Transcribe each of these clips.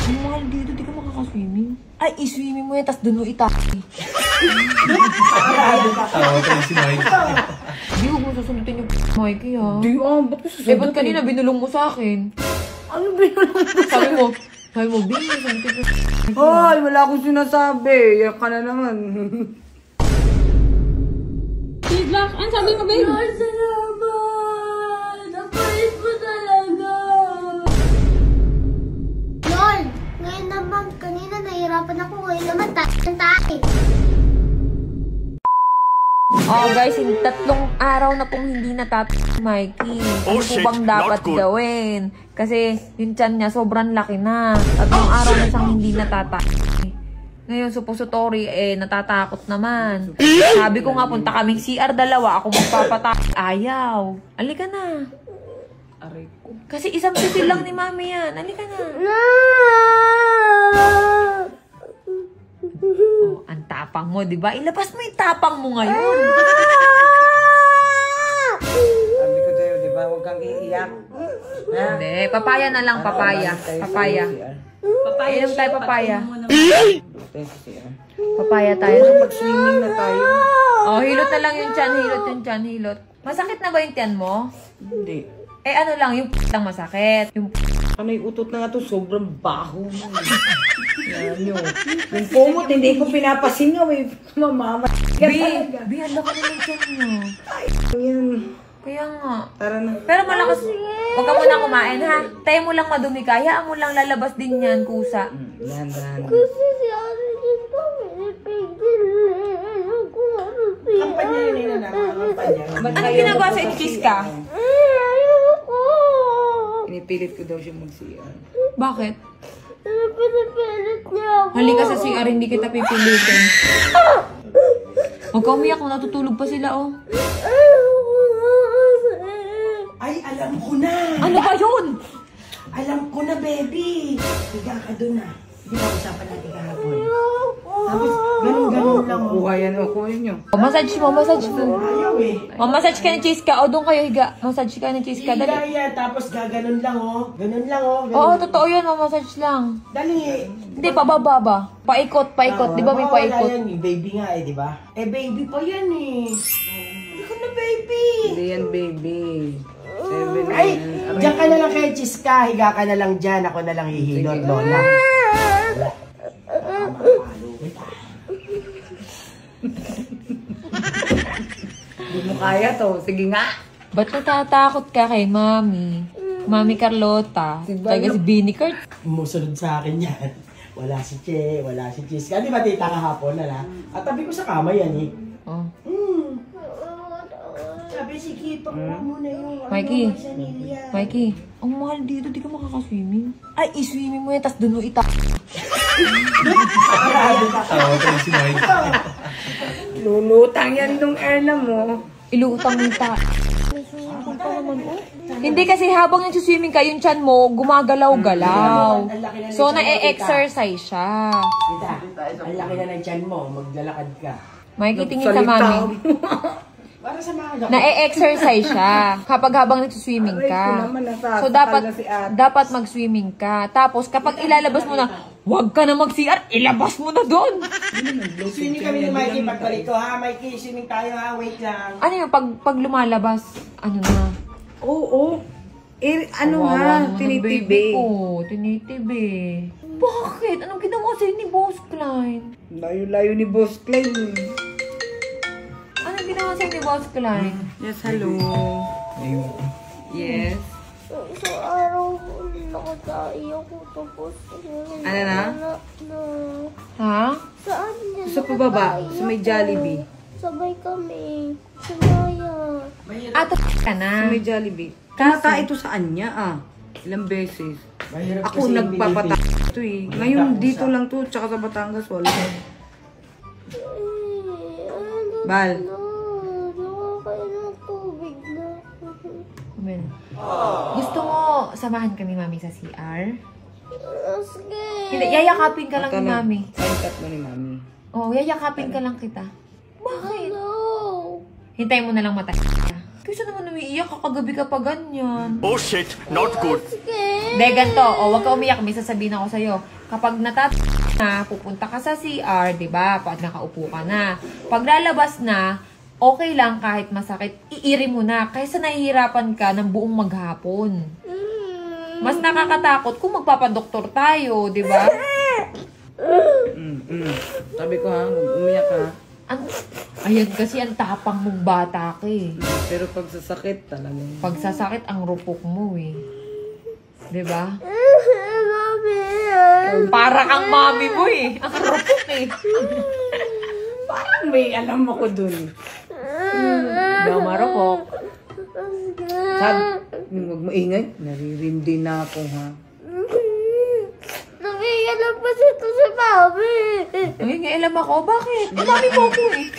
Ang mahal dito, di ka makakaswimming. Ay, iswimming mo yan, tas dun mo itaki. Tawa ka si Mike. Di, huwag mo susunutin yung Mikey, ha? Di, ba't ko susunod? Eh, ba't kanina binulong mo sa akin? Ano binulong mo? Sabi mo, Bi, sunutin yung Ay, wala akong sinasabi. Yan ka na naman. Black, ano sabi mo, babe? Lord, salamat! Napait mo talaga! Lord, ngayon naman, kanina nahihirapan ako. Ngayon naman, tayo. Oh, guys, hindi 3 araw na pong hindi natatay Mikey. Ano po bang dapat gawin? Kasi yung tiyan niya sobrang laki na. 3 araw na siyang hindi natatay. Ngayon, suppository, natatakot naman. Sabi ko nga, punta kaming CR dalawa. Ako magpapatay. Ayaw. Alika na. Aray ko. Kasi isang pisil lang ni mami yan. Alika na. Oh, ang tapang mo, di ba? Ilabas mo yung tapang mo ngayon. Sabi ko sa'yo, di ba? Huwag kang iiyak. Hindi, papaya na lang, papaya. Papaya. Inom tayo papaya. Papaya tayo. Pag-swimming na tayo. Oh, hilot na lang yung tiyan, hilot. Masakit na ba yung tiyan mo? Hindi. Eh, ano lang, yung lang masakit. Yung Ano yung utot na nga to? Sobrang baho mo. Yan yun. Yung pomot, hindi ko pinapasingaw eh. Mamamat. Bi, ang laki na yung tiyan mo. Yan. Kaya nga. Tara na. Pero malakas, huwag ka muna kumain, ha? Tayo mo lang madumi, kaya mo lang lalabas din yan, kusa. Yan. Kasi si Ate Jin po, pinipigil. Ayoko na. Kampanya yun na kampanya. Ano ginagawa sa cheese ka? Ayoko. Pinipilit ko daw siya mag-CR. Bakit? Pinipilit niya ako. Halika sa CR, hindi kita pipilitin. Huwag ka umiyak, natutulog pa sila, oh. Ay, alam ko na. Ano ba yun? Alam ko na, baby. Higa ka doon na. Hindi ba usapan natin kahapon? Tapos, ganun lang. Kuha yan o, kunin nyo. Massage mo. Ayaw eh. Massage ka ng cheese ka. O, doon kayo higa. Massage ka ng cheese ka. Higa Dali. yan, tapos gaganon lang oh. Ganun lang oh. Oo, totoo yun. Massage lang. Dali. Hindi, pababa ba? Paikot. Di ba may Wala paikot? yan, yung baby nga eh, di ba? Eh, baby pa yan eh. Hindi ko na baby. Hindi yan, baby. 7 na Ay, yan. diyan ka na lang kay Chiska. Higa ka na lang dyan. Ako na lang hihilot, Lola. Wala. Hindi mo kaya to. Sige nga. Ba't natatakot ka kay Mami? Mami Carlota. Taga si Bini Kurt. Musunod sa akin yan. Wala si Che, wala si Chiska. Di ba tita kahapon na na? At tabi ko sa kama yan eh. Oh. Sabi, sige, pakuha mo na yung Mikey. sanilya. Mikey, ang mahal dito. Di ka makakaswimming. Ay, iswimming mo yan, tas dun mo itaki. Tawa ka si Mike. Lulutang yan nung Erna mo. Iluutang mo yung taki. Hindi kasi habang nagsuswimming ka, yung tiyan mo, gumagalaw-galaw. So, na-e-exercise siya. Tita, ang laki na ng tiyan mo. Maglalakad ka. Mikey, tingin sa Mami. Para sa mga Na-e-exercise siya kapag habang nagsuswimming ka. So, dapat mag-swimming ka. Tapos, kapag ilalabas mo na, huwag ka na mag-CR, ilabas mo na doon. Swimming kami ni Mikey pagbalik ko, ha? Mikey, swimming tayo, ha? Wait lang. Ano yung pag lumalabas, ano na? Oo. Ano Kawawa nga, naman ng baby tinitibi. ko. Tinitibi. Bakit? Anong ginawa sa'yo ni Boss Klein? Layo-layo ni Boss Klein. Anong ginawa sa'yo ni Boss Klein? Yes, hello. Yes. Sa araw ko, nakataiyak ko tapos. Ano na? Ha? Saan niya? Sa pababa, sa may Jollibee. Sabay kami. Sumaya. Ato ka Sa na. may Jollibee. Kumata ito sa anya Ilang beses. Mahirap Ako kasi yung nagpapatay binibig. ito eh. Ngayon dito lang to, tsaka sa Batangas wala. Bal. Nakakailang tubig na. Amen. Gusto mo samahan kami, Mami, sa CR? Sige. Hindi, yayakapin ka lang ni Mami. Sign mo ni Mami. Oo, yayakapin ka lang kita. Bakit? No. Hintayin mo na lang matay ka. Kaysa naman umiiyak ka, kagabi ka pa ganyan. Oh shit, not good. Sige. Hindi, ganito. O, wag ka umiyak. May sasabihin ako sa'yo. Kapag na, pupunta ka sa CR, di ba? Pag nakaupo ka na. Pag lalabas na, okay lang kahit masakit, iiri mo na. Kaysa nahihirapan ka ng buong maghapon. Mas nakakatakot kung magpapadoktor tayo, di ba? Sabi ko ha, huwag umiyak ha. Ayan kasi ang tapang mong bata ka eh. Pero pag sasakit talaga. Pag sasakit, ang rupok mo eh. Di ba? Para kang mami mo eh. Ang rupok eh. Parang may alam ako dun. Di ako marupok. Sabi, huwag mo ingay. Naririndi na ako ha. Nangiyalam pa ito si Mami. Nangingialam ako. Bakit? Mami mo ako eh.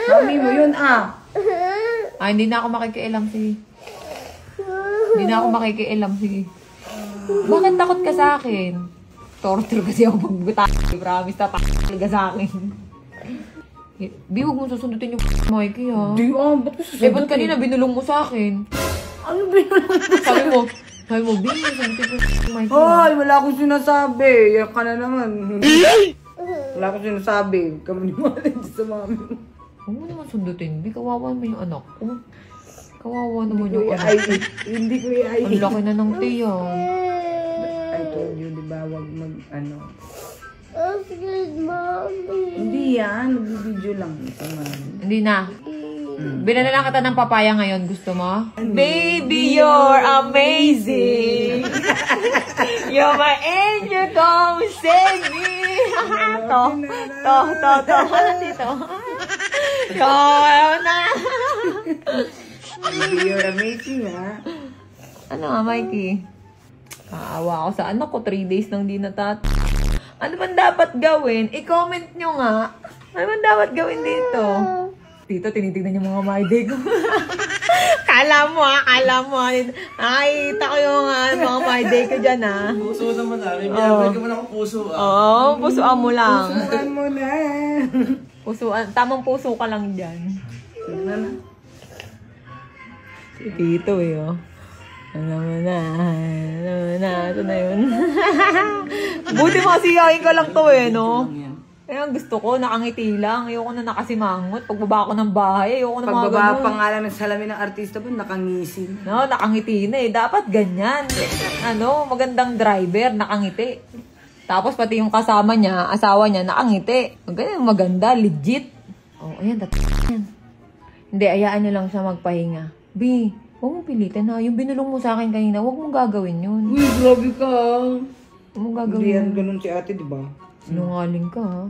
Mami mo yun ah. Hindi na ako makikialam. Sige. Hindi na ako makikialam. Sige. Bakit takot ka sa akin? Torture kasi ako pagbuta. Promise, tatakot ka sa akin. Di, huwag mo susundutin yung Mikey ha. Di ba't ko susundutin? Ba't kanina binulong mo sa akin? Ano binulong mo? Sabi mo, Bi, sundutin ko yung Mikey ha. Hoy, wala akong sinasabi. Yan ka na naman. Wala akong sinasabi. Kami niwala sa mami mo. Huwag mo naman sundutin, Bi. Kawawa mo yung anak ko. Kawawa naman yung anak ko. Hindi ko i-ay. Ang laki na ng tiya. I told you, di ba, wag mag-ano. Sige, Mami. Hindi yan, nag-video lang. Hindi na. Binala lang kita ng papaya ngayon. Gusto mo? Baby, you're amazing! You're my angel, come save me! To. Dito. Ikaw na. Baby, you're amazing, ha? Ano nga, Mikey? Kaawa ako sa anak ko. 3 days nang di Ano bang dapat gawin? I-comment nyo nga. Ano bang dapat gawin dito? Dito, tinitignan yung mga Mayday ko. Kala mo. Nakikita ko yung mga Mayday ko dyan, ha? Puso naman namin. Binabalik mo na ako puso. Oo, pusuan mo lang. Pusuan mo na. Tamang puso ka lang dyan. Si Tito, eh, oh. Alam mo na. Ito na yun. Buti masiyahin ka lang to eh, no? Kaya ang gusto ko, nakangiti lang. Ayoko na nakasimangot. Pagbaba ko ng bahay, ayoko na mga Pagbaba ganun. pa nga lang ng salamin ng artista po, nakangisin. No, nakangiti na eh. Dapat ganyan. Magandang driver, nakangiti. Tapos pati yung kasama niya, asawa niya, nakangiti. Ganyan, maganda, legit. Oh, ayan, yan. Hindi, ayaan niyo lang siya magpahinga. B, huwag mong pilitin ha. Yung binulong mo sa akin kanina, huwag mong gagawin yun. Uy, grabe ka. Huwag mong gagawin Hindi yan yun. ganun si ate, di ba? Sinungaling ka ha.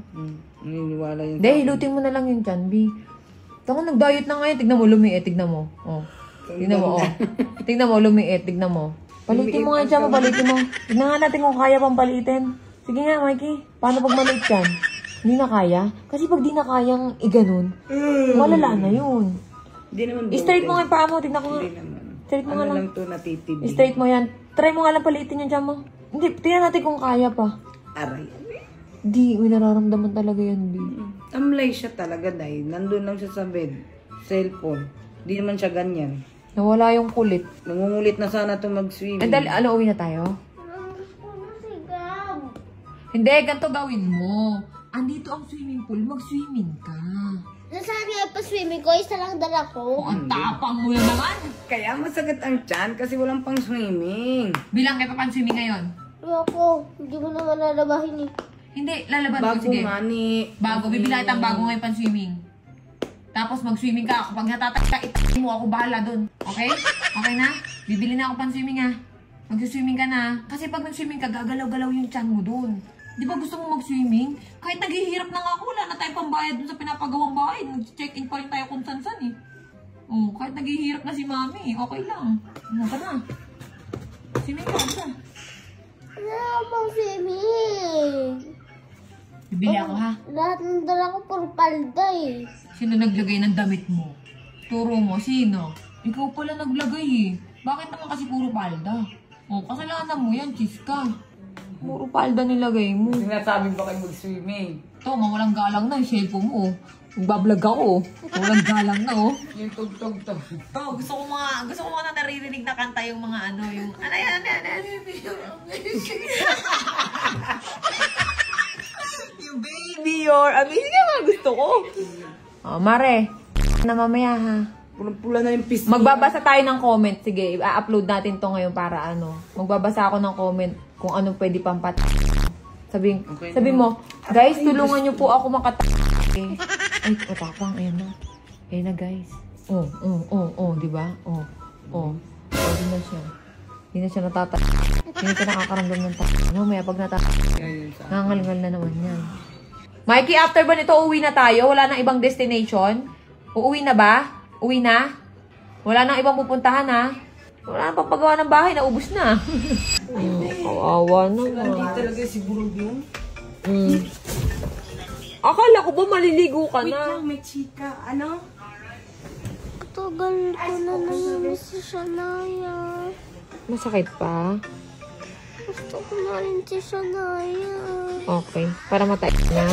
Naniniwala yun. Hindi, hilutin mo na lang yung chan, B. Taka, nag-diet na ngayon. Tignan mo, lumiit. Tignan mo. Oh. Tignan mo, oh. Tignan mo, lumiit. Tignan mo. Palitin mo nga yung chan mo, palitin mo. Tignan nga natin kung kaya pang palitin. Sige nga, Mikey. Paano pag maliit chan? Hindi na kaya? Kasi pag di na kayang iganon, malala na yun. Hindi naman. I-straight mo nga yung paa mo. Tignan ko nga. Hindi naman. Straight mo nga Ano lang. lang to natitibig. I-straight mo yan. Try mo nga lang palitin yung chan mo. Hindi, tingnan natin kung kaya pa. Aray. Di, may nararamdaman talaga yan, B. Tamlay siya talaga dahil nandun lang siya sa bed. Cellphone. Hindi naman siya ganyan. Nawala yung kulit. Nangungulit na sana itong mag-swimming. Dali, uwi na tayo? Sigaw. Hindi, ganito gawin mo. Andito ang swimming pool, mag-swimming ka. Nasabi ay pa-swimming ko, isa lang dala ko. Ang tapang mo na naman. Kaya masagat ang tiyan kasi walang pang swimming. Bilang kayo pa pan-swimming ngayon? Ako, hindi mo naman lalabahin eh. Hindi, lalaban ko. Bago Sige. nga ni... Bago, bibila kitang bago ngayon pan-swimming. Tapos mag-swimming ka. Kapag natatakta, mo ako bahala dun. Okay? Okay na? Bibili na ako pan-swimming ha. Mag-swimming ka na. Kasi pag nag-swimming ka, gagalaw-galaw yung tiyan mo dun. Di ba gusto mo mag-swimming? Kahit naghihirap na nga ako, wala na tayong pambayad dun sa pinapagawang bahay. Nag-check-in pa rin tayo kung san-san eh. Oh, kahit naghihirap na si mami, okay lang. Ano ka na? Swimming ka na. Wala pang swimming. Bibili ako ha. Lahat ng dala ko puro palda eh. Sino naglagay ng damit mo? Turo mo, sino? Ikaw pala naglagay eh. Bakit naman kasi puro palda? Oh, kasalanan mo yan, chis ka. Puro palda nilagay mo. Sinasabi ba kayo mag-swimming? Ito, mawalang galang na yung cellphone mo. Magbablog ako. Mawalang galang na, oh. Yung tugtog to. Oh, gusto ko mga naririnig na kanta yung mga ano, yung ano yan. Yung baby or ano, yun yung mga gusto ko. Oh, Mare, na mamaya ha. Pulang-pula na yung pisto. Magbabasa tayo ng comment. Sige, i-upload natin to ngayon para ano. Magbabasa ako ng comment kung ano pwede pang sabi mo, guys, tulungan niyo po ako Ay, matapang. Ayan na. Ayan na, guys. Di ba? Di na siya. Di na siya Di na siya nakakaramdam ng Mamaya pag nangangalngal na naman yan. Mikey, after ba nito, uwi na tayo? Wala nang ibang destination? Uuwi na ba? Uwi na? Wala nang ibang pupuntahan, ha? Wala nang papagawa ng bahay. Naubos na. Kawawa naman. Hindi talaga siguro yun. Akala ko ba maliligo ka Wait na? lang, may chika. Ano? Tagal ko na namimiss si Shania. Masakit pa? Gusto ko na rin si Shania. Okay. Para matay na.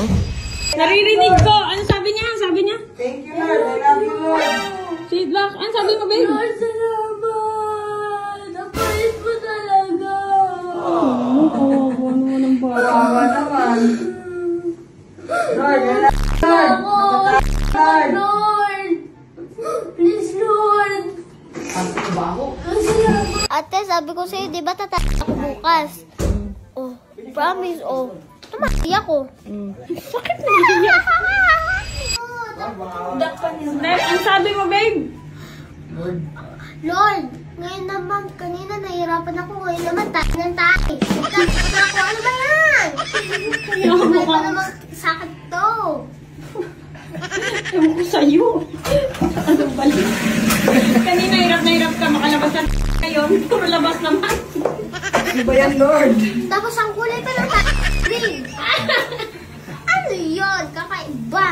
Naririnig ko. Ano sabi niya? Sabi niya? Thank you, Lord. I love you, Lord. Sweet Black. Ano sabi mo, babe? Lord, salamat! Napait mo talaga! Kawawa naman ang bata. Kawawa naman. Lord, I love you, Lord. Lord. Lord! Please, Lord! Ate, sabi ko sa'yo, di ba tatay ako bukas? Oh, promise, oh. Tumaki ako. Bakit naiiyak? Ano sabi mo, babe? Lord, ngayon naman, kanina nahihirapan ako, ngayon naman tayo ng tayo. Ako, ano ba yan? May pa naman sakit to. Ewan ko sa'yo. Anong balik? Kanina hirap na hirap ka makalabas na ngayon. Puro labas naman. Ano ba yan, Lord? Tapos ang kulay pa ng tayo. Ano yun? Kakaiba.